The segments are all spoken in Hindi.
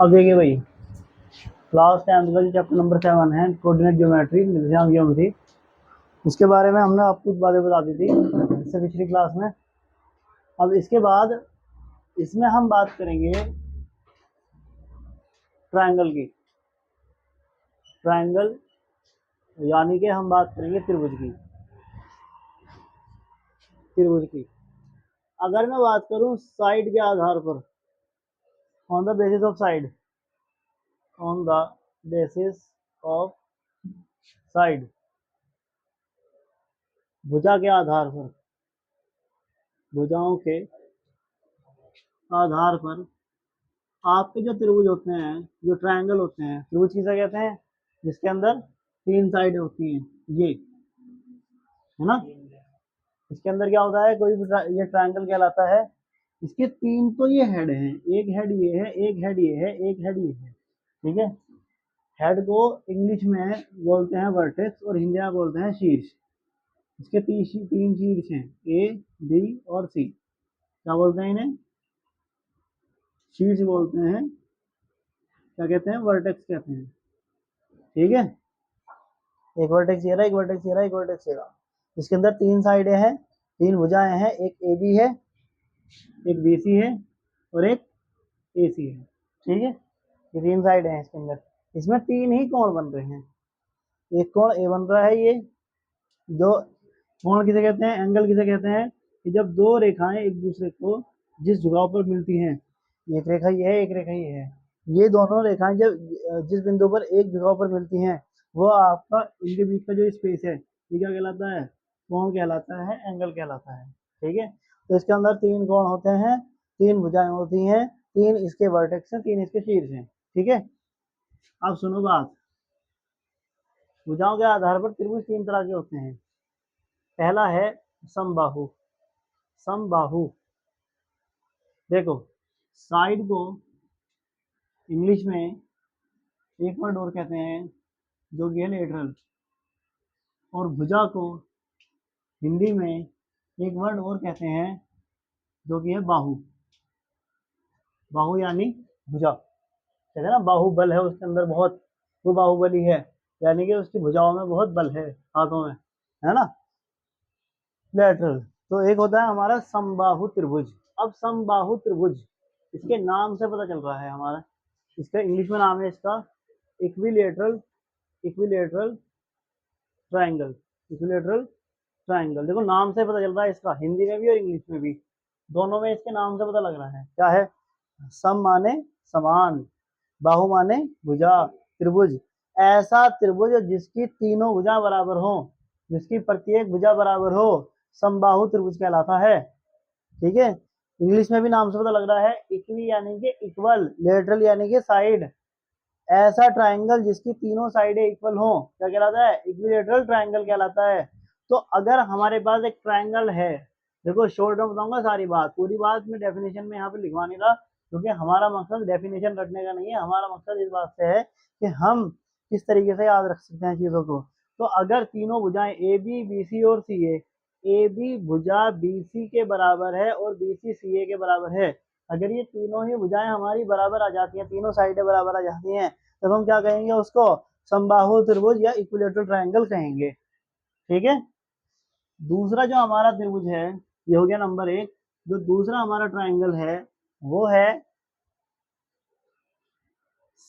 अब देखिए भाई, क्लास 10th का जो चैप्टर नंबर 7 है कोऑर्डिनेट ज्योमेट्री निर्देशांक ज्योमेट्री, उसके बारे में हमने आपको कुछ बातें बता दी थी इससे पिछली क्लास में। अब इसके बाद इसमें हम बात करेंगे ट्रायंगल की। ट्रायंगल यानी कि हम बात करेंगे त्रिभुज की। अगर मैं बात करूं साइड के आधार पर, on the basis of side, on the basis of side, भुजा के आधार पर, भुजाओं के आधार पर आपके जो त्रिभुज होते हैं, जो ट्रायंगल होते हैं, त्रिभुज किसे कहते हैं? जिसके अंदर 3 साइड होती हैं, ये है ना। इसके अंदर क्या होता है, कोई भी ये ट्रायंगल कहलाता है। इसके 3 तो ये हेड हैं, एक हेड ये है, एक हेड ये है, एक हेड ये है, ठीक है। हेड को इंग्लिश में बोलते हैं वर्टेक्स और हिंदी में बोलते हैं शीर्ष। इसके 3 शीर्ष हैं, ए, बी और सी। क्या बोलते हैं इन्हें? शीर्ष बोलते हैं। क्या कहते हैं? वर्टेक्स कहते हैं, ठीक है। एक वर्टेक्स ये रहा, एक वर्टेक्स ये रहा, एक वर्टेक्स ये रहा। इसके अंदर 3 साइडें हैं, 3 भुजाएं हैं, एक ए बी है, एक बी सी है और एक ए सी है, ठीक है। ये 3 साइडें हैं इसके अंदर। इसमें 3 ही कोण बन रहे हैं। एक कोण ए बन रहा है, ये जो कोण किसे कहते हैं, एंगल किसे कहते हैं, कि जब दो रेखाएं एक दूसरे को जिस झुकाव पर मिलती हैं, एक रेखा ये है, एक रेखा ये है, ये दोनों रेखाएं जब जिस बिंदु पर एक झुकाव पर मिलती हैं, वो आपका इनके बीच का जो स्पेस है, ये क्या कहलाता है? कोण कहलाता है, एंगल कहलाता है, ठीक है। तो इसके अंदर 3 कोण होते हैं, 3 भुजाएं होती हैं, 3 इसके वर्टेक्स हैं, 3 इसके शीर्ष हैं, ठीक है। अब सुनो बात, भुजाओं के आधार पर त्रिभुज 3 तरह के होते हैं। पहला है समबाहु। समबाहु, देखो साइड को इंग्लिश में एक वर्ड और कहते हैं जो कि है लेटरल, और भुजा को हिंदी में एक वर्ड और कहते हैं जो कि है बाहु। बाहु यानी भुजा, कहते हैं ना बाहुबल है उसके अंदर बहुत, वो बाहुबली है, यानी कि उसकी भुजाओं में बहुत बल है, हाथों में, है ना। लेटरल। तो एक होता है हमारा समबाहु त्रिभुज। अब समबाहु त्रिभुज इसके नाम से पता चल रहा है हमारा, इसका इंग्लिश में नाम है इसका equilateral, equilateral triangle, equilateral triangle. देखो नाम से पता चल रहा है इसका, हिंदी में भी और इंग्लिश में भी, दोनों में इसके नाम से पता लग रहा है। क्या है? सम माने समान, बाहु माने भुजा, त्रिभुज ऐसा त्रिभुज जिसकी तीनों भुजा बराबर हो, जिसकी प्रत्येक भुजा बराबर हो, समबाहु त्रिभुज कहलाता है, ठीक है। इंग्लिश में भी नाम से पता लग रहा है, इक्वी यानी कि इक्वल, लेटरल यानी कि साइड। ऐसा ट्रायंगल जिसकी तीनों साइडें इक्वल हो क्या कहलाता है? इक्विलेटरल ट्रायंगल कहलाता है। तो अगर हमारे पास एक ट्रायंगल है, देखो शॉर्ट में बताऊंगा सारी बात, पूरी बात में डेफिनेशन में यहाँ पे लिखवा नहीं रहा, क्योंकि हमारा मकसद डेफिनेशन रखने का नहीं है, हमारा मकसद इस बात से है कि हम किस तरीके से याद रख सकते हैं चीजों को। तो अगर तीनों भुजाएं ए बी बी सी और सी ए बी भुजा बी सी के बराबर है और बी सी सी ए के बराबर है, अगर ये तीनों ही भुजाएं हमारी बराबर आ जाती हैं, तीनों साइडें बराबर आ जाती हैं, तब हम क्या कहेंगे? उसको समबाहु त्रिभुज या इक्विलेटरल ट्रायंगल कहेंगे, ठीक है। दूसरा जो हमारा त्रिभुज है, ये हो गया नंबर 1। जो दूसरा हमारा ट्रायंगल है वो है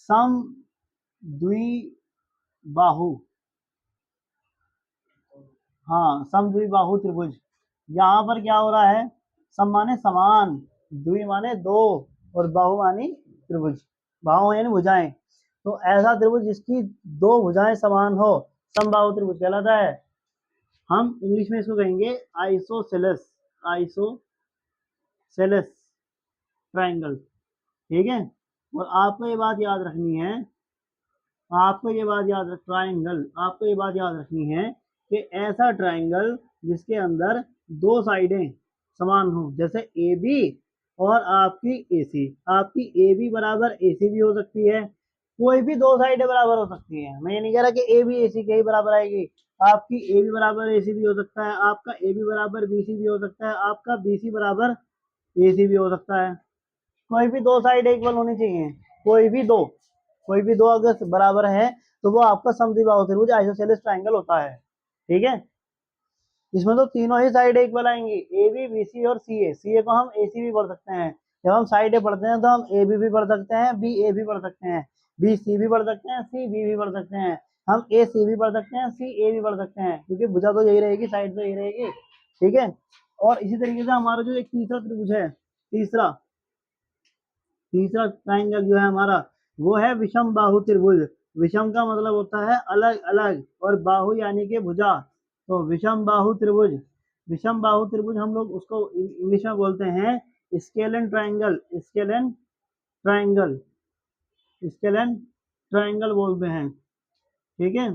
समद्विबाहु। हाँ, समद्विबाहु त्रिभुज। यहाँ पर क्या हो रहा है? सम माने समान, द्वि माने दो, और बाहु मानी त्रिभुज, बाहु यानी भुजाएं। तो ऐसा त्रिभुज जिसकी दो भुजाएं समान हो, समबाहु त्रिभुज कहलाता है। हम इंग्लिश में इसको कहेंगे आइसोसेलेस, आइसोसेलेस ट्रायंगल, ठीक है। और आपको ये बात याद रखनी है, आपको ये बात याद रख ट्रायंगल, आपको ये बात याद रखनी है कि ऐसा ट्रायंगल जिसके अंदर दो साइडें समान हो, जैसे ए बी और आपकी ए सी। आपकी ए बी बराबर ए सी भी हो सकती है, कोई भी दो साइडें बराबर हो सकती है। मैं ये नहीं कह रहा कि ए बी ए सी के ही बराबर आएगी, आपकी ए बी बराबर ए सी भी हो सकता है, आपका ए बी बराबर बी सी भी हो सकता है, आपका बी सी बराबर ए सी भी हो सकता है। कोई भी दो साइड इक्वल होनी चाहिए, कोई भी दो अगर बराबर है तो वो आपका समद्विबाहु त्रिभुज आइसोसेलेस ट्रायंगल होता है। ठीक है, इसमें तो तीनों ही साइड एक बनाएंगी, ए बी बी सी और सी ए। सी ए को हम ए सी भी पढ़ सकते हैं। जब हम साइड ए पढ़ते हैं तो हम ए बी भी पढ़ सकते हैं, बी ए भी पढ़ सकते हैं, बी सी भी पढ़ सकते हैं, सी बी भी पढ़ सकते हैं, हम ए सी भी पढ़ सकते हैं, सी ए भी पढ़ सकते हैं, क्योंकि भुजा तो यही रहेगी, साइड तो यही रहेगी। ठीक है, और इसी तरीके से हमारा जो एक तीसरा त्रिभुज है, तीसरा तीसरा ट्राइंगल जो है हमारा, वो है विषम बाहु त्रिभुज। विषम का मतलब होता है अलग अलग, और बाहु यानी कि भुजा। तो विषम बाहु त्रिभुज, विषम बाहु त्रिभुज हम लोग उसको इंग्लिश में बोलते हैं scalene triangle, scalene triangle, scalene triangle बोलते हैं। ठीक है,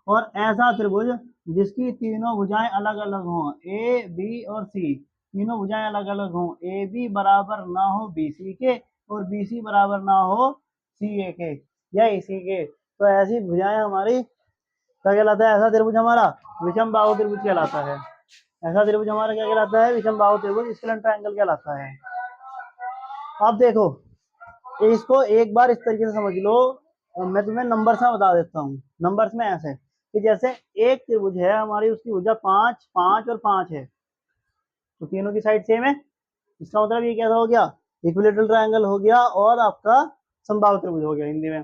और ऐसा त्रिभुज जिसकी तीनों भुजाएं अलग अलग हों, ए बी और सी, तीनों भुजाएं अलग अलग हों, ए बी बराबर ना हो बी सी के और बी सी बराबर ना हो सी ए के या ए सी के, तो ऐसी भुजाएं हमारी क्या कहलाता है? ऐसा त्रिभुज हमारा विषम बाहु त्रिभुज कहलाता है। ऐसा त्रिभुज हमारा क्या कहलाता है? विषम बाहु त्रिभुज, स्केलन ट्रायंगल कहलाता है। अब देखो, इसको एक बार इस तरीके से समझ लो, मैं तुम्हें नंबर्स में बता देता हूँ। नंबर्स में ऐसे कि जैसे एक त्रिभुज है हमारी, उसकी भुजा 5, 5 और 5 है, तो तीनों की साइड सेम है। इसका मतलब ये कैसा हो गया? इक्विलेटरल ट्रायंगल हो गया और आपका समबाहु त्रिभुज हो गया हिंदी में।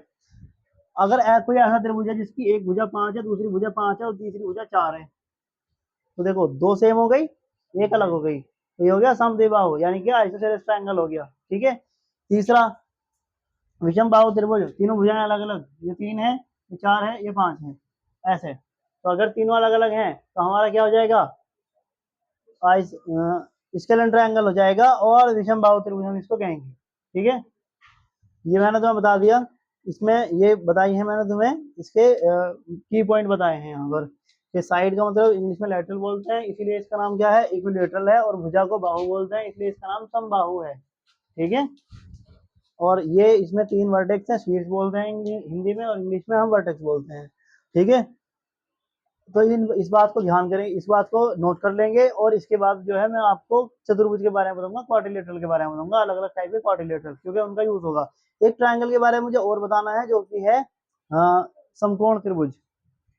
अगर कोई ऐसा त्रिभुज है जिसकी एक भुजा 5 है, दूसरी भुजा 5 है और तीसरी भुजा 4 है, तो देखो दो सेम हो गई, एक अलग हो गई, तो ये हो गया समद्विबाहु, यानी कि आइसोसेलेस ट्रायंगल हो गया। ठीक है, तीसरा विषम बाहु त्रिभुज, तीनों भुजाएं अलग अलग, ये 3 है, ये 4 है, ये 5 है, ऐसे। तो अगर तीनों अलग अलग हैं तो हमारा क्या हो जाएगा? स्केलन ट्रायंगल हो जाएगा और विषम बाहु त्रिभुज हम इसको कहेंगे। ठीक है, ये मैंने तुम्हें बता दिया। इसमें ये बताई है मैंने तुम्हें, इसके की पॉइंट बताए हैं यहाँ पर, कि साइड का मतलब इंग्लिश में लैटरल बोलते हैं, इसीलिए इसका नाम क्या है? इक्विलेटरल है, और भुजा को बाहु बोलते हैं, इसलिए इसका नाम समबाहु है। ठीक है, और ये इसमें 3 वर्टेक्स हैं, शीर्ष बोलते हैं हिंदी में, और इंग्लिश में हम वर्टेक्स बोलते हैं। ठीक है, तो इस बात को ध्यान करें, इस बात को नोट कर लेंगे, और इसके बाद जो है मैं आपको चतुर्भुज के बारे में बताऊंगा, क्वाड्रिलेटरल के बारे में बताऊंगा, अलग अलग टाइप के क्वाड्रिलेटरल, क्योंकि उनका यूज होगा। एक ट्रायंगल के बारे में मुझे और बताना है, जो कि है समकोण त्रिभुज,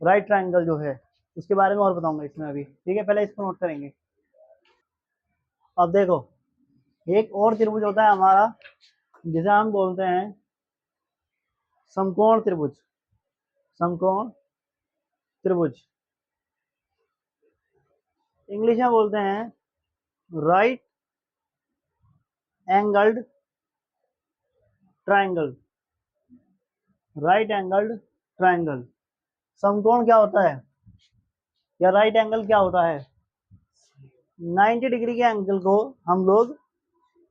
राइट ट्रायंगल जो है, उसके बारे में और बताऊंगा इसमें अभी। ठीक है, पहले इसको नोट करेंगे। अब देखो, एक और त्रिभुज होता है हमारा, जिसे हम बोलते हैं समकोण त्रिभुज, समकोण त्रिभुज, इंग्लिश में बोलते हैं right angled triangle, right angled triangle. समकोण क्या होता है, या राइट एंगल क्या होता है? 90 डिग्री के एंगल को हम लोग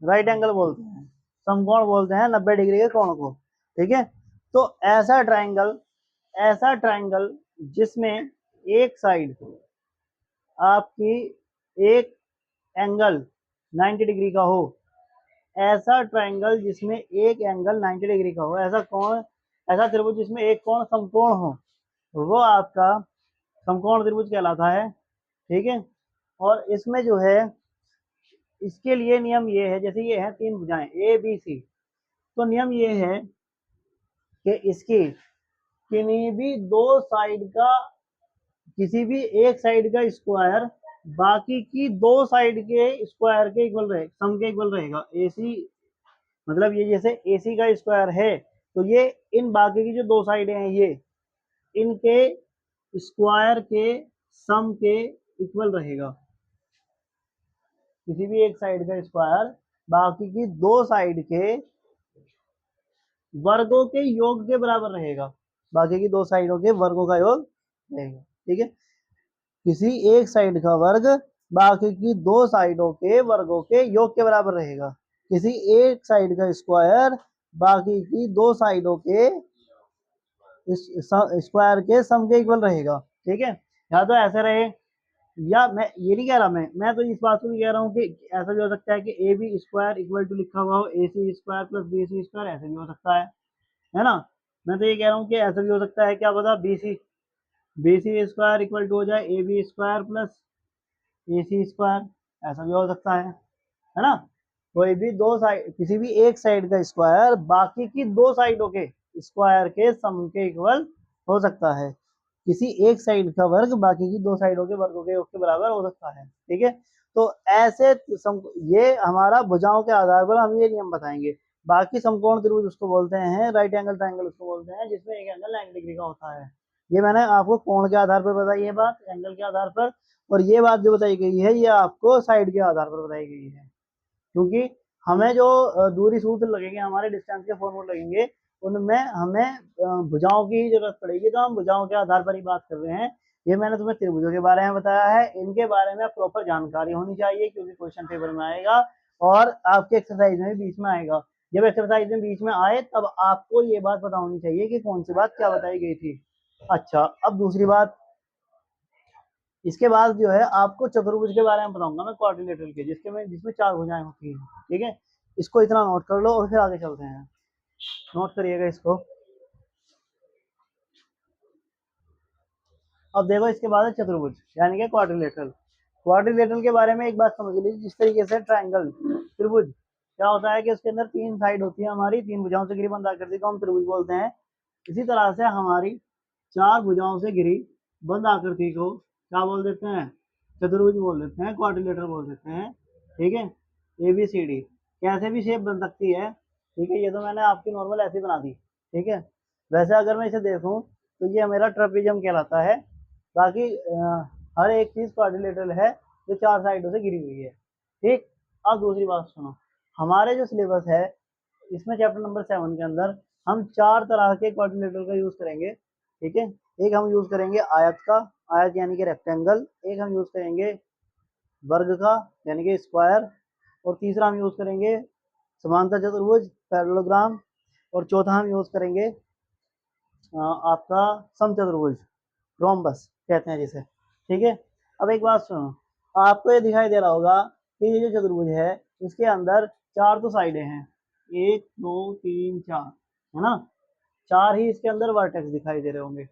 राइट एंगल बोलते हैं, समकोण बोलते हैं 90 डिग्री के कोण को। ठीक है, तो ऐसा ट्रायंगल, ऐसा ट्रायंगल जिसमें एक साइड आपकी एक एंगल 90 डिग्री का हो, ऐसा ट्रायंगल जिसमें एक एंगल 90 डिग्री का हो, ऐसा कोण, ऐसा त्रिभुज जिसमें एक कोण समकोण हो, वो आपका समकोण त्रिभुज कहलाता है। ठीक है, और इसमें जो है, इसके लिए नियम ये है, जैसे ये है 3 भुजाएं ए बी सी, तो नियम ये है कि इसकी किन्हीं भी दो साइड का, किसी भी एक साइड का स्क्वायर बाकी की दो साइड के स्क्वायर के इक्वल रहे, सम के इक्वल रहेगा। एसी मतलब ये जैसे एसी का स्क्वायर है, तो ये इन बाकी की जो दो साइडें हैं, ये इनके स्क्वायर के सम के इक्वल रहेगा। किसी भी एक साइड का स्क्वायर बाकी की दो साइड के वर्गों के योग के बराबर रहेगा, बाकी की दो साइडों के वर्गों का योग रहेगा। ठीक है, किसी एक साइड का वर्ग बाकी की दो साइडों के वर्गों के योग के बराबर रहेगा। किसी एक साइड का स्क्वायर बाकी की दो साइडों के स्क्वायर के सम के इक्वल रहेगा। ठीक है, या तो ऐसे रहे, या मैं ये नहीं कह रहा, मैं तो इस बात को भी कह रहा हूँ कि ऐसा भी हो सकता है कि A B square equal to लिखा हुआ हो A C square plus B C square, ऐसे भी हो सकता है ना? मैं तो ये कह रहा हूँ कि ऐसा भी हो सकता है, क्या पता B C square equal to हो जाए A B square plus A C square, ऐसा भी हो सकता है ना? कोई भी दो साइड, किसी भी एक साइड का स्क्वायर बाकी की दो साइडों के स्क्वायर के सम के इक्वल हो सकता है। किसी एक साइड का वर्ग बाकी की दो साइडों के वर्गों के योग के बराबर हो सकता है। ठीक है, तो ऐसे ये हमारा भुजाओं के आधार पर हम ये नियम बताएंगे। बाकी समकोण त्रिभुज उसको बोलते हैं, राइट एंगल ट्रायंगल उसको बोलते हैं जिसमें एक एंगल 90 डिग्री का होता है। ये मैंने आपको कोण के आधार पर बताई है बात, एंगल के आधार पर। और ये बात जो बताई गई है ये आपको साइड के आधार पर बताई गई है, क्योंकि हमें जो दूरी सूत्र लगेंगे, हमारे डिस्टेंस के फॉर्मूले लगेंगे, उनमें हमें भुजाओं की ही जरूरत पड़ेगी, तो हम भुजाओं के आधार पर ही बात कर रहे हैं। ये मैंने तुम्हें त्रिभुजों के बारे में बताया है, इनके बारे में प्रॉपर जानकारी होनी चाहिए क्योंकि क्वेश्चन पेपर में आएगा और आपके एक्सरसाइज में बीच में आएगा। जब एक्सरसाइज में बीच में आए तब आपको ये बात पता होनी चाहिए कि कौन सी बात क्या बताई गई थी। अच्छा, अब दूसरी बात, इसके बाद जो है आपको चतुर्भुज के बारे में बताऊंगा मैं, क्वाड्रिलेटरल के, जिसमें चार भुजाएं होती हैं। ठीक है, इसको इतना नोट कर लो और फिर आगे चलते हैं। नोट करिएगा इसको। अब देखो, इसके बाद है चतुर्भुज यानी कि क्वाड्रिलेटरल। क्वाड्रिलेटरल के बारे में एक बात समझ लीजिए, जिस तरीके से ट्रायंगल त्रिभुज क्या होता है कि उसके अंदर तीन साइड होती है, हमारी तीन भुजाओं से घिरी बंद आकृति को हम त्रिभुज बोलते हैं। इसी तरह से हमारी चार भुजाओं से घिरी बंद आकृति को क्या बोल देते हैं? चतुर्भुज बोल देते हैं, क्वाड्रिलेटरल बोल देते हैं। ठीक है, ए बी सी डी कैसे भी शेप बन सकती है। ठीक है, ये तो मैंने आपकी नॉर्मल ऐसी बना दी। ठीक है, वैसे अगर मैं इसे देखूं तो ये मेरा ट्रेपेजियम कहलाता है। बाकी हर एक चीज क्वाड्रिलेटरल है जो चार साइडों से घिरी हुई है। ठीक, अब दूसरी बात सुनो, हमारे जो सिलेबस है इसमें चैप्टर नंबर 7 के अंदर हम चार तरह के क्वाड्रिलेटरल का यूज करेंगे। ठीक है, एक हम यूज करेंगे आयत का, आयत यानी कि रेक्टेंगल। एक हम यूज करेंगे वर्ग का यानी कि स्क्वायर। और तीसरा हम यूज करेंगे समांतर चतुर्भुज, पैरेललोग्राम। और चौथा हम यूज करेंगे आपका समचतुर्भुज, रोम्बस कहते हैं जिसे। ठीक है, अब एक बात सुनो, आपको ये दिखाई दे रहा होगा कि ये जो चतुर्भुज है इसके अंदर चार तो साइडें हैं, 1 2 3 4, है ना? चार ही इसके अंदर वर्टेक्स दिखाई दे रहे होंगे,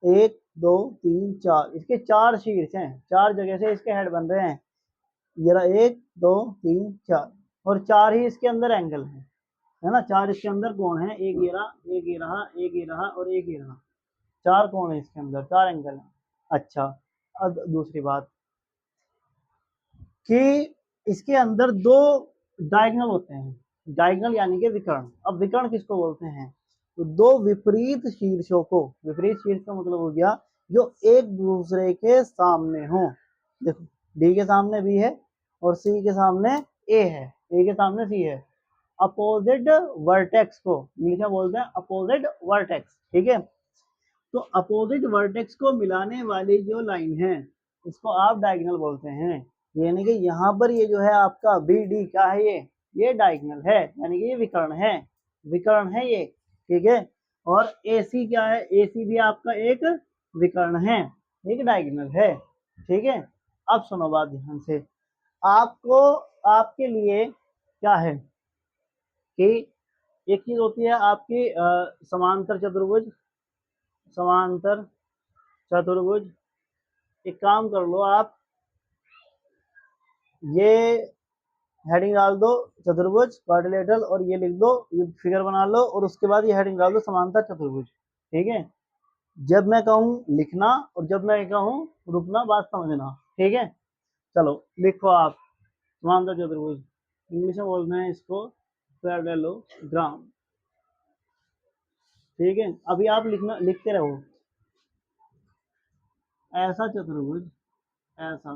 1 2 3 4, इसके चार शीर्ष हैं, चार जगह से इसके हेड बन रहे हैं। ये रहा 1 2 3 4, और चार ही इसके अंदर एंगल है ना? चार इसके अंदर कोण है, एक ये रहा, एक ये रहा, एक ये रहा और एक ये रहा। चार कोण है इसके अंदर, चार एंगल है। अच्छा, अब दूसरी बात कि इसके अंदर दो डायगोनल होते हैं। डायगोनल यानी कि विकर्ण। अब विकर्ण किसको बोलते हैं? तो दो विपरीत शीर्षों को, विपरीत शीर्ष का मतलब हो गया जो एक दूसरे के सामने हो। देखो, डी के सामने बी है और सी के सामने ए है, ए के सामने सी है। अपोजिट वर्टेक्स को इंग्लिश में बोलते हैं अपोजिट वर्टेक्स। ठीक है, तो अपोजिट वर्टेक्स को मिलाने वाली जो लाइन है इसको आप डायगोनल बोलते हैं। यानी कि यहाँ पर ये जो है आपका बी डी क्या है, ये डायगोनल है, यानी कि ये विकर्ण है, विकर्ण है ये। ठीक है, और ए सी क्या है? ए सी भी आपका एक विकर्ण है, एक डायगोनल है। ठीक है, अब सुनो बात ध्यान से, आपको आपके लिए क्या है कि एक चीज होती है आपकी समांतर चतुर्भुज, समांतर चतुर्भुज। एक काम कर लो आप, ये हेडिंग डाल दो चतुर्भुज क्वाड्रिलेटरल और ये लिख दो, ये फिगर बना लो और उसके बाद ये हेडिंग डाल दो समांतर चतुर्भुज। ठीक है, जब मैं कहूँ लिखना और जब मैं कहूँ रुकना, बात समझना। ठीक है, चलो लिखो आप समांतर चतुर्भुज, इंग्लिश में बोलते हैं इसको पैरेललोग्राम। ठीक है, अभी आप लिखना, लिखते रहो, ऐसा चतुर्भुज, ऐसा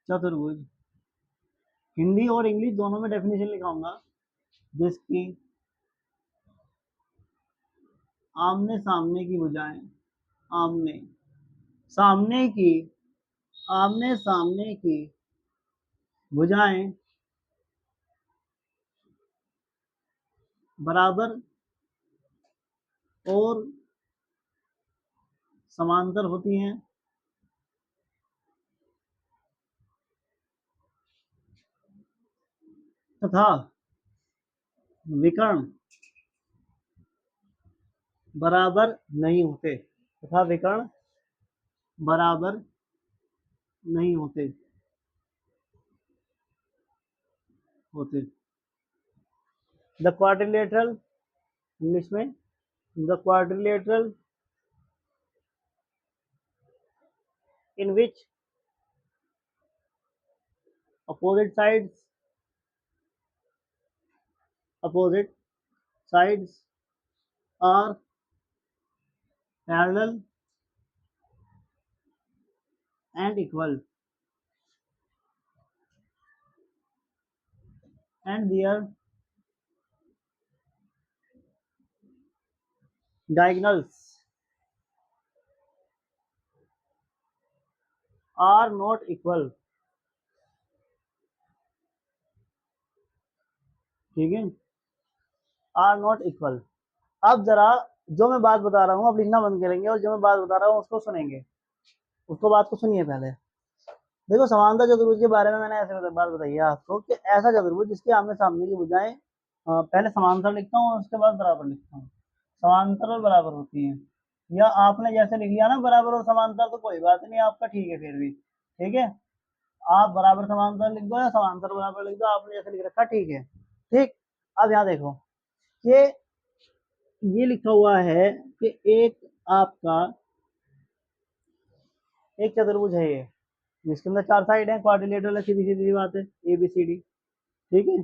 चतुर्भुज। हिंदी और इंग्लिश दोनों में डेफिनेशन लिखाऊंगा, जिसकी आमने सामने की भुजाएं, आमने सामने की, आमने सामने की भुजाएं बराबर और समांतर होती हैं तथा विकर्ण बराबर नहीं होते, तथा विकर्ण बराबर नहीं होते। होते। द क्वाड्रिलेटरल, इंग्लिश में the quadrilateral in which opposite sides opposite sides are parallel and equal, and their diagonals are not equal। ठीक है, आर नॉट इक्वल। अब जरा जो मैं बात बता रहा हूँ अब लिखना बंद करेंगे और जो मैं बात बता रहा हूँ उसको सुनेंगे, उसको बात को सुनिए पहले। देखो समांतर चतुर्भुज के बारे में मैंने ऐसे बात बताई है आपको कि ऐसा चतुर्भुज जिसके आमने सामने की भुजाएं पहले समांतर लिखता हूँ और उसके बाद बराबर लिखता हूँ। समांतर और बराबर होती है, या आपने जैसे लिख लिया ना बराबर और समांतर तो कोई बात नहीं आपका, ठीक है फिर भी ठीक है, आप बराबर समांतर लिख दो या समांतर बराबर लिख दो, आपने जैसे लिख रखा ठीक है। ठीक, अब यहाँ देखो कि ये लिखा हुआ है कि एक आपका एक चतुर्भुज है ये, जिसके अंदर 4 साइड है, क्वाड्रिलेटरल है, सीधी सीधी बात है, ए बी सी डी। ठीक है,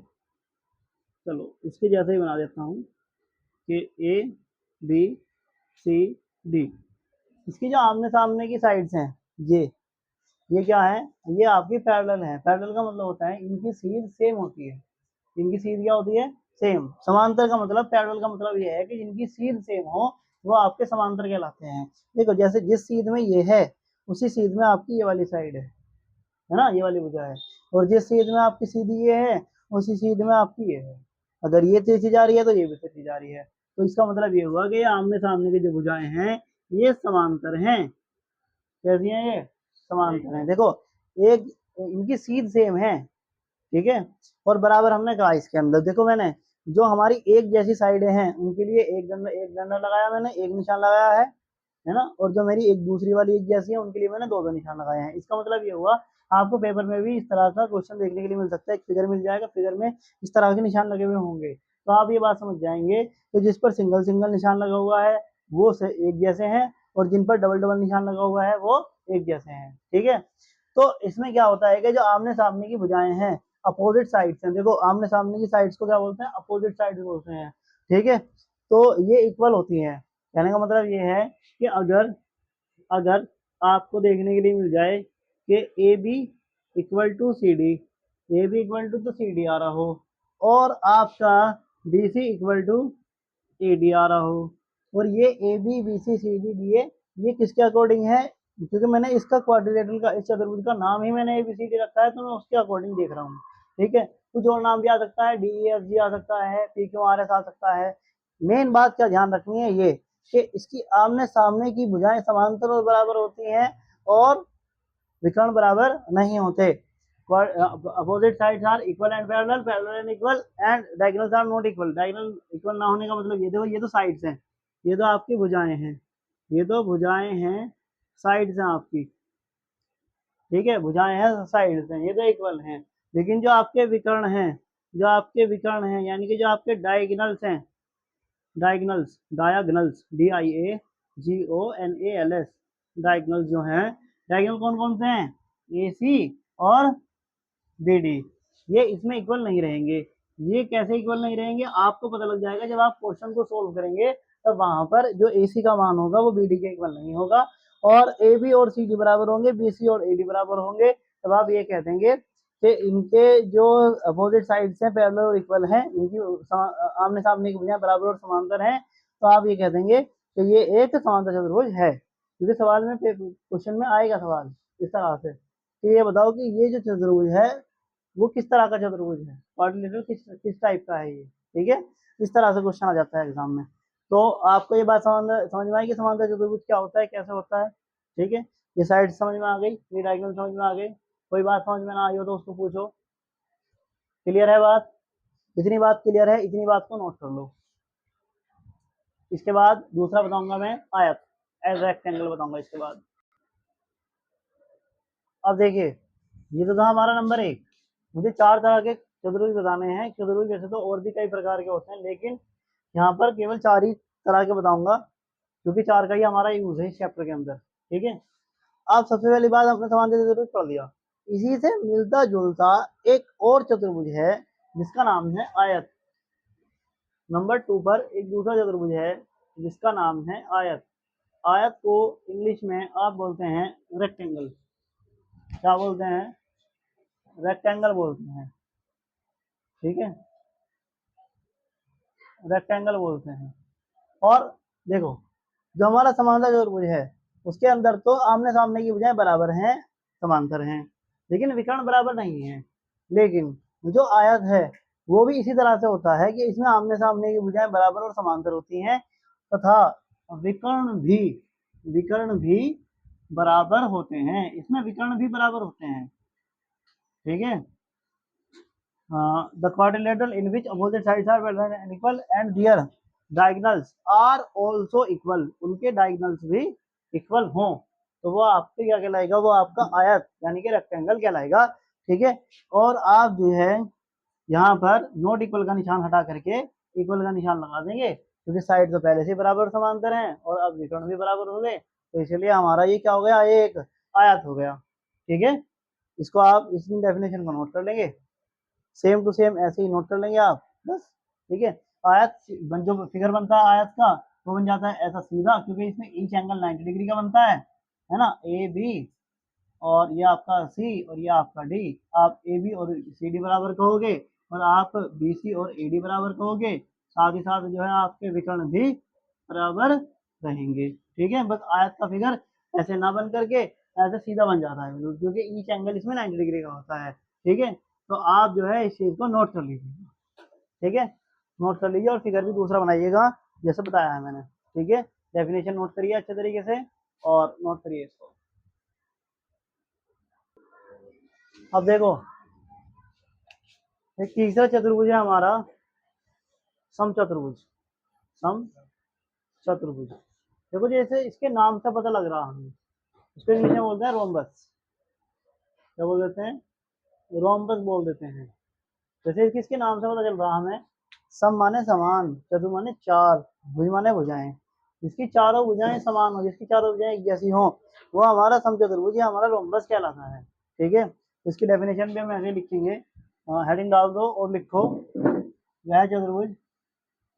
चलो इसके जैसे ही बना देता हूँ कि ए बी सी डी। इसकी जो आमने सामने की साइड्स हैं ये क्या है, ये आपकी पैरेलल है। पैरेलल का मतलब होता है इनकी सीध सेम होती है, इनकी सीध क्या होती है, सेम। समांतर का मतलब, पैरेलल का मतलब ये है कि जिनकी सीध सेम हो वो आपके समांतर कहलाते हैं। देखो जैसे जिस सीध में ये है उसी सीध में आपकी ये वाली साइड है ना, ये वाली भुजा है, और जिस सीध में आपकी सीधी ये है उसी सीध में आपकी ये है। अगर ये तिरछी जा रही है तो ये भी तिरछी जा रही है, तो इसका मतलब ये हुआ कि ये आमने सामने की जो भुजाएं हैं ये समांतर हैं। कैसी हैं ये, समांतर हैं। देखो एक इनकी सीध सेम है, ठीक है, और बराबर हमने कहा इसके अंदर। देखो मैंने जो हमारी एक जैसी साइडें हैं उनके लिए एक डंडा लगाया, मैंने एक निशान लगाया है ना, और जो मेरी एक दूसरी वाली एक जैसी है उनके लिए मैंने दो दो निशान लगाए हैं। इसका मतलब ये हुआ आपको पेपर में भी इस तरह का क्वेश्चन देखने के लिए मिल सकता है, एक फिगर मिल जाएगा, फिगर में इस तरह के निशान लगे हुए होंगे, तो आप ये बात समझ जाएंगे कि जिस पर सिंगल सिंगल निशान लगा हुआ है वो एक जैसे हैं, और जिन पर डबल डबल निशान लगा हुआ है वो एक जैसे हैं। ठीक है, तो इसमें क्या होता है कि जो आमने सामने की भुजाएं हैं अपोजिट साइड्स हैं, देखो आमने सामने की साइड्स को क्या बोलते हैं, अपोजिट साइड्स बोलते हैं। ठीक है, तो ये इक्वल होती हैं। कहने का मतलब ये है कि अगर अगर आपको देखने के लिए मिल जाए कि A B equal to C D, A B equal to तो सी डी आ रहा हो, और आपका B C equal to A D आ रहा हो, और ये A B B C C D D A ये किसके अकॉर्डिंग है, क्योंकि मैंने इसका क्वाड्रिलेटरल का, इस चतुर्भुज का नाम ही मैंने ए बी सी डी रखा है, तो मैं उसके अकॉर्डिंग देख रहा हूँ। ठीक है, कुछ और नाम भी आ सकता है, डी ई एफ जी आ सकता है, पी क्यू आर एस आ सकता है। मेन बात क्या ध्यान रखनी है ये कि इसकी आमने सामने की भुजाएं समांतर और बराबर होती हैं और विकर्ण बराबर नहीं होते। Opposite sides are equal and parallel, parallel and equal, and diagonals are not equal. Diagonal equal ना होने का मतलब ये देखो, ये तो साइड्स हैं, ये तो आपकी भुजाएं हैं, ये तो भुजाएं हैं, साइड्स हैं आपकी। ठीक है, भुजाएं हैं, साइड्स हैं, ये तो इक्वल हैं। लेकिन जो आपके विकर्ण हैं, जो आपके विकर्ण हैं यानी कि जो आपके डायगोनल्स हैं, diagonals, diagonals, D I A G O N A L S, diagonals जो हैं, डायगोनल कौन कौन से हैं, ए सी और बी डी, ये इसमें इक्वल नहीं रहेंगे। ये कैसे इक्वल नहीं रहेंगे आपको पता लग जाएगा जब आप क्वेश्चन को सोल्व करेंगे, तब वहां पर जो ए सी का मान होगा वो बी डी के इक्वल नहीं होगा, और ए बी और सी डी बराबर होंगे, बी सी और ए डी बराबर होंगे, तब आप ये कह देंगे कि इनके जो अपोजिट साइड्स हैं पैरेलल और इक्वल हैं, इनकी आमने सामने की भुजाएं बराबर और समांतर हैं, तो आप ये कह देंगे कि ये एक समांतर चतुर्भुज है। क्योंकि सवाल में, क्वेश्चन में आएगा सवाल इस तरह से कि ये बताओ कि ये जो चतुर्भुज है वो किस तरह का चतुर्भुज है, क्वाड्रिलेटरल किस किस टाइप का है ये। ठीक है, इस तरह से क्वेश्चन आ जाता है एग्जाम में। तो आपको ये बात समझ में आई कि समांतर चतुर्भुज क्या होता है, कैसे होता है। ठीक है, ये साइड समझ में आ गई, ये डायगोनल समझ में आ गई, कोई बात समझ में ना आई हो तो उसको पूछो। क्लियर है बात, इतनी बात क्लियर है, इतनी बात को नोट कर लो। इसके बाद दूसरा बताऊंगा मैं, आयत एज रेक्टेंगल बताऊंगा इसके बाद। अब देखिए ये तो था हमारा नंबर 1, मुझे 4 तरह के चतुर्भुज बताने हैं। चतुर्भुज वैसे तो और भी कई प्रकार के होते हैं, लेकिन यहाँ पर केवल 4 ही तरह के बताऊंगा, क्योंकि 4 का ही हमारा यूज है इस चैप्टर के अंदर। ठीक है, आप सबसे पहली बात अपने समांतर चतुर्भुज पढ़ लिया। इसी से मिलता जुलता एक और चतुर्भुज है जिसका नाम है आयत। नंबर 2 पर एक दूसरा चतुर्भुज है जिसका नाम है आयत। आयत को इंग्लिश में आप बोलते हैं रेक्टेंगल। क्या बोलते हैं? रेक्टेंगल बोलते हैं। ठीक है, रेक्टेंगल बोलते हैं। और देखो, जो हमारा समांतर चतुर्भुज है उसके अंदर तो आमने सामने की भुजाएं बराबर हैं, समांतर हैं, लेकिन विकर्ण बराबर नहीं है। लेकिन जो आयत है वो भी इसी तरह से होता है कि इसमें आमने सामने की भुजाएं बराबर और समांतर होती हैं, तथा विकर्ण भी बराबर होते हैं। इसमें विकर्ण भी बराबर होते हैं। ठीक है, the quadrilateral in which opposite sides are parallel and equal and their diagonals are also equal, उनके diagonals भी इक्वल हों तो वो आपके क्या कहलाएगा? वो आपका आयत यानी कि रेक्टेंगल कहलाएगा। ठीक है, और आप जो है यहाँ पर नॉट इक्वल का निशान हटा करके इक्वल का निशान लगा देंगे, क्योंकि साइड तो पहले से बराबर समांतर हैं और अब विकर्ण भी बराबर हो गए, तो इसलिए हमारा ये क्या हो गया? एक आयत हो गया। ठीक है, इसको आप इस डेफिनेशन को नोट कर लेंगे, सेम टू सेम ऐसे ही नोट कर लेंगे आप बस। ठीक है, आयत जो फिगर बनता है आयत का वो बन जाता है ऐसा सीधा, क्योंकि इसमें ईच एंगल 90 डिग्री का बनता है ना, ए बी, और ये आपका सी और ये आपका डी। आप ए बी और सी डी बराबर कहोगे और आप बी सी और ए डी बराबर कहोगे, साथ ही साथ जो है आपके विकर्ण भी बराबर रहेंगे। ठीक है, बस आयत का फिगर ऐसे ना बन करके ऐसे सीधा बन जाता है, क्योंकि ईच एंगल इसमें 90 डिग्री का होता है। ठीक है, तो आप जो है इस चीज को नोट कर लीजिए। ठीक है, नोट कर लीजिए और फिगर भी दूसरा बनाइएगा जैसे बताया है मैंने। ठीक है, डेफिनेशन नोट करिए अच्छे तरीके से और नोट करिए इसको। अब देखो, एक तीसरा चतुर्भुज है हमारा समचतुर्भुज। समचतुर्भुज देखो, जैसे इसके नाम से पता लग रहा हमें, इसको इंग्लिश में बोलते हैं रोम्बस। क्या बोल देते हैं? रोम्बस बोल देते हैं। जैसे किसके नाम से पता चल रहा हमें? सम माने समान, चतुर माने 4, भुज माने भुजाएं। जिसकी चारों भुजाएं समान हो, जिसकी चारों भुजाएं एक जैसी हो, वो हमारा समचतुर्भुज या हमारा रोम्बस कहलाता है। ठीक है, इसकी डेफिनेशन भी हम ऐसे लिखेंगे, हेडिंग डाल दो और लिखो, वह चतुर्भुज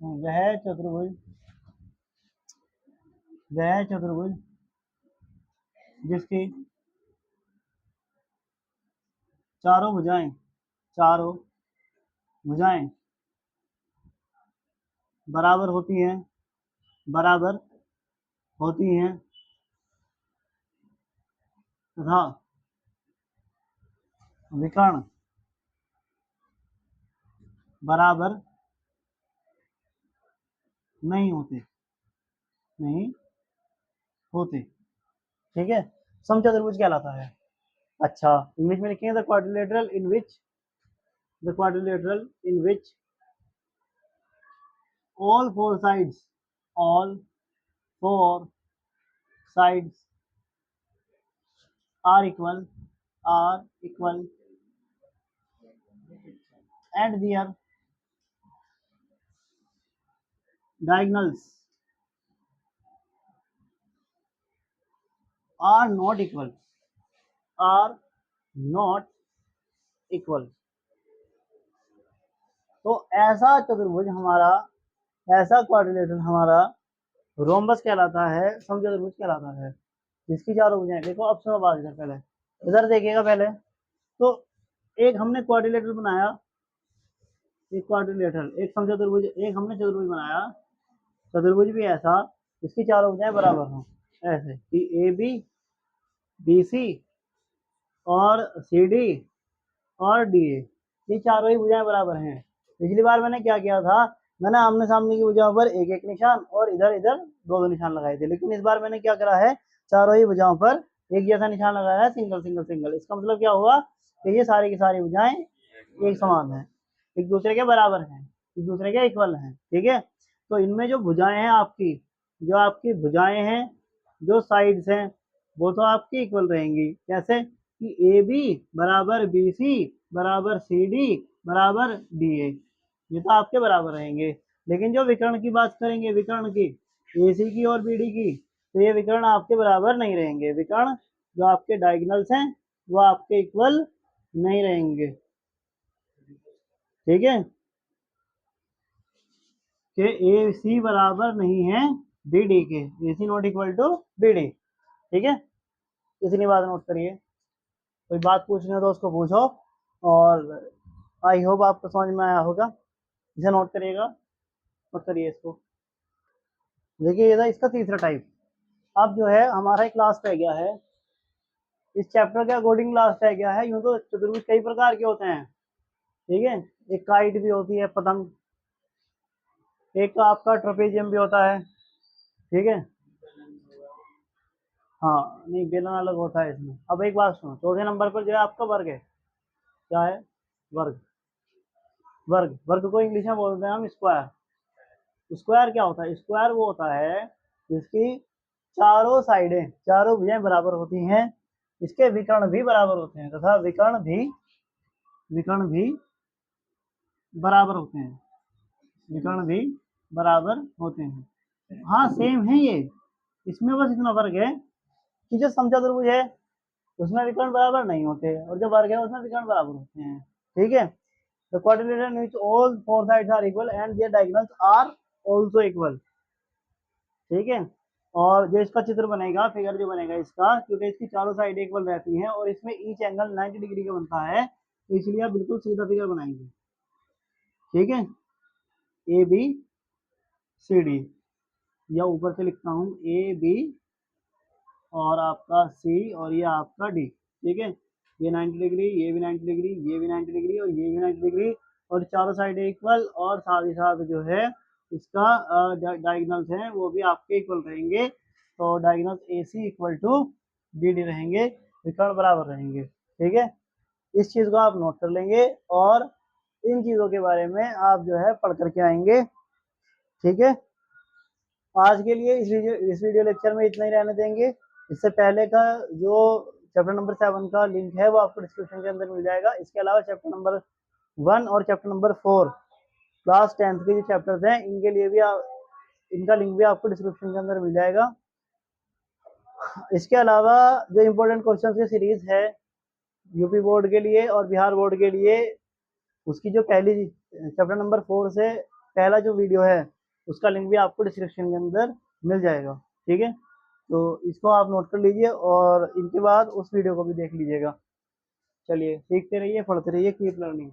वह चतुर्भुज वह चतुर्भुज जिसकी चारों भुजाएं बराबर होती हैं तथा विकर्ण बराबर नहीं होते। ठीक है, समचतुर्भुज कहलाता है। अच्छा, इंग्लिश में लिखेंगे the quadrilateral in which all four sides are equal and their diagonals are not equal। तो ऐसा चतुर्भुज हमारा, ऐसा क्वाड्रिलेटरल हमारा रोम्बस कहलाता है, समचतुर्भुज कहलाता है, जिसकी चारों भुजाएं। देखो अब सुनो बात, इधर पहले इधर देखिएगा पहले। तो एक हमने क्वाड्रिलेटरल बनाया, एक क्वाड्रिलेटरल, एक समचतुर्भुज, एक हमने चतुर्भुज बनाया। चतुर्भुज भी ऐसा जिसकी चारों भुजाएं बराबर हों, ऐसे कि ए बी, बी सी और सी डी और डी ए, ये चारों ही भुजाएं बराबर हैं। पिछली बार मैंने क्या किया था? मैंने आमने सामने की भुजाओं पर एक एक निशान और इधर इधर दो दो निशान लगाए थे, लेकिन इस बार मैंने क्या करा है? चारों ही भुजाओं पर एक जैसा निशान लगाया है, सिंगल सिंगल सिंगल। इसका मतलब क्या हुआ कि ये सारी की सारी भुजाएं एक समान है, एक दूसरे के बराबर हैं, एक दूसरे के इक्वल हैं। ठीक है, तो इनमें जो भुजाएं हैं आपकी, जो आपकी भुजाएं हैं, जो साइड्स हैं, वो तो आपकी इक्वल रहेंगी। कैसे? कि ए बी बराबर बी सी बराबर सी डी बराबर डी ए, ये तो आपके बराबर रहेंगे। लेकिन जो विकर्ण की बात करेंगे, विकर्ण की, ए सी की और बी डी की, तो ये विकर्ण आपके बराबर नहीं रहेंगे। विकर्ण जो आपके डायगोनल्स हैं वो आपके इक्वल नहीं रहेंगे। ठीक है, कि ए सी बराबर नहीं है बी डी के, A C not equal to B D. ठीक है, इतनी बात नोट करिए। कोई बात पूछनी हो तो उसको पूछो, और आई होप आपको समझ में आया होगा। इसे नोट करिएगा, नोट करिए इसको। देखिए ये था इसका तीसरा टाइप। अब जो है हमारा एक लास्ट रह गया है, इस चैप्टर के अकॉर्डिंग लास्ट रह गया है। यूं तो चतुर्भुज कई प्रकार के होते हैं, ठीक है, एक काइट भी होती है, पतंग, एक आपका ट्रपेजियम भी होता है। ठीक है, हाँ नहीं बेलन अलग होता है इसमें। अब एक बात सुनो, चौथे नंबर पर जो है आपका वर्ग है, क्या है, वर्ग। वर्ग, वर्ग को इंग्लिश में बोलते हैं हम स्क्वायर। स्क्वायर क्या होता है, स्क्वायर वो होता है जिसकी चारों साइडें, चारों भुजाएं बराबर होती हैं, इसके विकर्ण भी बराबर होते हैं तथा विकर्ण भी बराबर होते हैं, विकर्ण भी बराबर होते हैं। हाँ सेम है ये, इसमें बस इतना फर्क है कि जो समचतुर्भुज है उसमें विकर्ण बराबर नहीं होते, और जो वर्ग है उसमें विकर्ण बराबर होते हैं। ठीक है, the quadrilateral in which all four sides are equal and their diagonals are also equal। ठीक है, और जो इसका चित्र बनेगा, फिगर जो बनेगा इसका, क्योंकि इसकी चारों साइड इक्वल रहती हैं और इसमें ईच एंगल 90 डिग्री का बनता है, तो इसलिए आप बिल्कुल सीधा फिगर बनाएंगे। ठीक है, ए बी सी डी, या ऊपर से लिखता हूँ ए बी और आपका सी और ये आपका डी। ठीक है, ये 90 डिग्री, ये भी 90 डिग्री, ये भी 90 डिग्री और ये भी 90 डिग्री, और चारों साइड इक्वल, और साथ ही साथ जो है इसका डायगोनल्स हैं वो भी आपके इक्वल रहेंगे। तो diagonals A C equal to B D रहेंगे, विकर्ण बराबर रहेंगे। ठीक है, इस चीज़ को आप नोट कर लेंगे और इन चीज़ों के बारे में आप जो है पढ़ करके आएंगे। ठीक है, आज के लिए इस वीडियो लेक्चर में इतना ही रहने देंगे। इससे पहले का जो चैप्टर नंबर 7 का लिंक है वो आपको डिस्क्रिप्शन के अंदर मिल जाएगा। इसके अलावा चैप्टर नंबर 1 और चैप्टर नंबर 4 क्लास 10th के जो चैप्टर्स हैं इनके लिए भी इनका लिंक भी आपको डिस्क्रिप्शन के अंदर मिल जाएगा। इसके अलावा जो इम्पोर्टेंट क्वेश्चन की सीरीज है यूपी बोर्ड के लिए और बिहार बोर्ड के लिए, उसकी जो पहली चैप्टर नंबर 4 से पहला जो वीडियो है उसका लिंक भी आपको डिस्क्रिप्शन के अंदर मिल जाएगा। ठीक है, तो इसको आप नोट कर लीजिए और इनके बाद उस वीडियो को भी देख लीजिएगा। चलिए सीखते रहिए, पढ़ते रहिए, कीप लर्निंग।